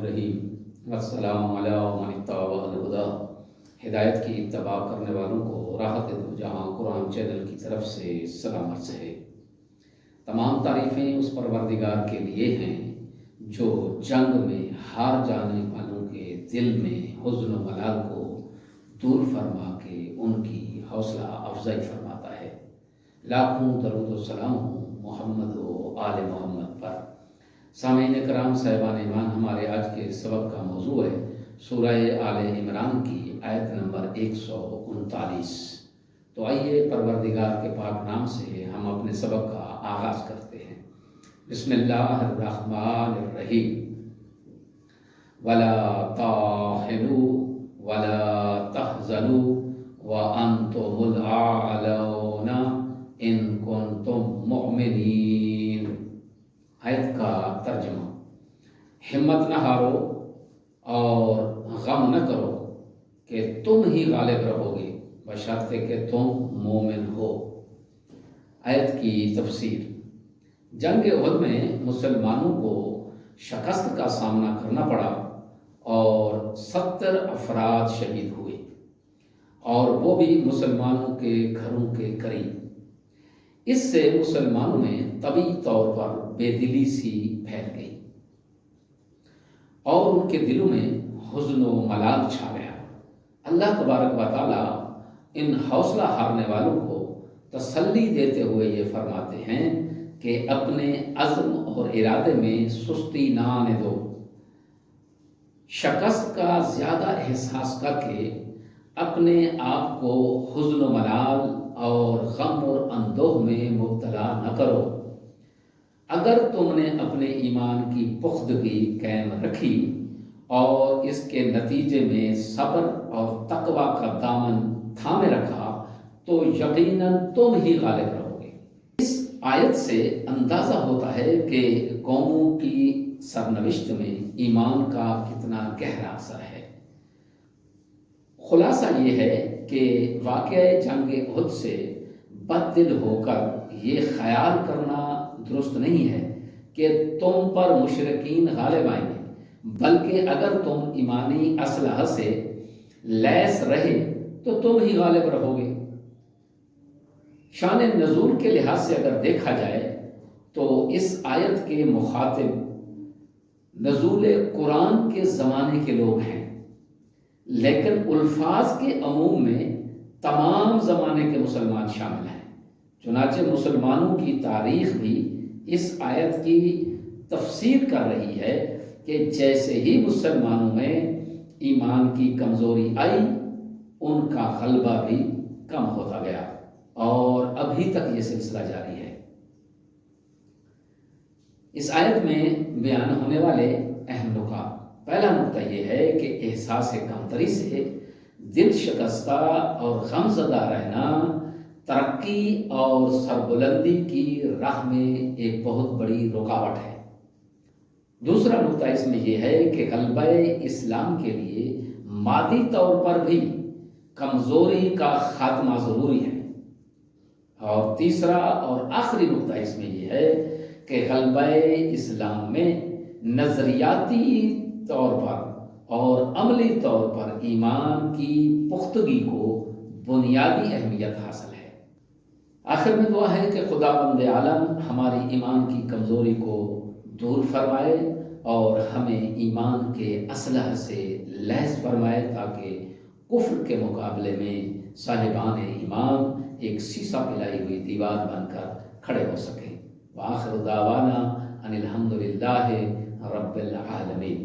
الرحیم السلام علیکم من اتبع الہدی۔ ہدایت کی اتباع کرنے والوں کو راحت دو جہاں قرآن چینل کی طرف سے سلام عرض ہے۔ تمام تعریفیں اس پروردگار کے لیے ہیں جو جنگ میں ہار جانے والوں کے دل میں حزن و ملال کو دور فرما کے ان کی حوصلہ افزائی فرماتا ہے۔ لاکھوں درود و سلام ہوں محمد و آل محمد پر۔ سامعین کرام صاحبان ایمان، ہمارے آج کے سبق کا موضوع ہے سورہ آل عمران کی آیت نمبر 139۔ تو آئیے پروردگار کے پاک نام سے ہم اپنے سبق کا آغاز کرتے ہیں۔ بسم اللہ الرحمن الرحیم۔ وَلَا تَهِنُوا وَلَا تَحْزَنُوا وَأَنْتُمُ الْأَعْلَوْنَ إِن كُنتُم مُؤْمِنِينَ۔ آیت کا ترجمہ: ہمت نہ ہارو اور غم نہ کرو کہ تم ہی غالب رہو گے بشرطے کہ تم مومن ہو۔ آیت کی تفسیر: جنگ احد میں مسلمانوں کو شکست کا سامنا کرنا پڑا اور 70 افراد شہید ہوئے، اور وہ بھی مسلمانوں کے گھروں کے قریب۔ اس سے مسلمانوں میں طبعی طور پر بے دلی سی پھیل گئی اور ان کے دلوں میں حزن و ملال چھا گیا۔ اللہ تبارک و تعالیٰ ان حوصلہ ہارنے والوں کو تسلی دیتے ہوئے یہ فرماتے ہیں کہ اپنے عزم اور ارادے میں سستی نہ آنے دو۔ شکست کا زیادہ احساس کر کے اپنے آپ کو حزن و ملال اور غم اور اندوہ میں مبتلا نہ کرو۔ اگر تم نے اپنے ایمان کی پختگی قائم رکھی اور اس کے نتیجے میں صبر اور تقوی کا دامن تھامے رکھا تو یقیناً تم ہی غالب رہو گے۔ اس آیت سے اندازہ ہوتا ہے کہ قوموں کی سرنوشت میں ایمان کا کتنا گہرا اثر ہے۔ خلاصہ یہ ہے کہ واقعہ جنگ احد سے بد دل ہو کر یہ خیال کرنا درست نہیں ہے کہ تم پر مشرکین غالب آئیں گے، بلکہ اگر تم ایمانی اسلحہ سے لیس رہے تو تم ہی غالب رہو گے۔ شان نزول کے لحاظ سے اگر دیکھا جائے تو اس آیت کے مخاطب نزول قرآن کے زمانے کے لوگ ہیں، لیکن الفاظ کے عموم میں تمام زمانے کے مسلمان شامل ہیں۔ چنانچہ مسلمانوں کی تاریخ بھی اس آیت کی تفسیر کر رہی ہے کہ جیسے ہی مسلمانوں میں ایمان کی کمزوری آئی ان کا غلبہ بھی کم ہوتا گیا، اور ابھی تک یہ سلسلہ جاری ہے۔ اس آیت میں بیان ہونے والے اہم نکات: پہلا نقطہ یہ ہے کہ احساس کمتری سے دل شکستہ اور غم زدہ رہنا ترقی اور سربلندی کی راہ میں ایک بہت بڑی رکاوٹ ہے۔ دوسرا نقطہ اس میں یہ ہے کہ غلبہ اسلام کے لیے مادی طور پر بھی کمزوری کا خاتمہ ضروری ہے۔ اور تیسرا اور آخری نقطہ اس میں یہ ہے کہ غلبہ اسلام میں نظریاتی طور پر اور عملی طور پر ایمان کی پختگی کو بنیادی اہمیت حاصل ہے۔ آخر میں دعا ہے کہ خداوند عالم ہماری ایمان کی کمزوری کو دور فرمائے اور ہمیں ایمان کے اسلحہ سے لیس فرمائے تاکہ کفر کے مقابلے میں صاحبان ایمان ایک سیسا پلائی ہوئی دیوار بن کر کھڑے ہو سکیں۔ وآخر دعوانا ان الحمد للہ رب العالمین۔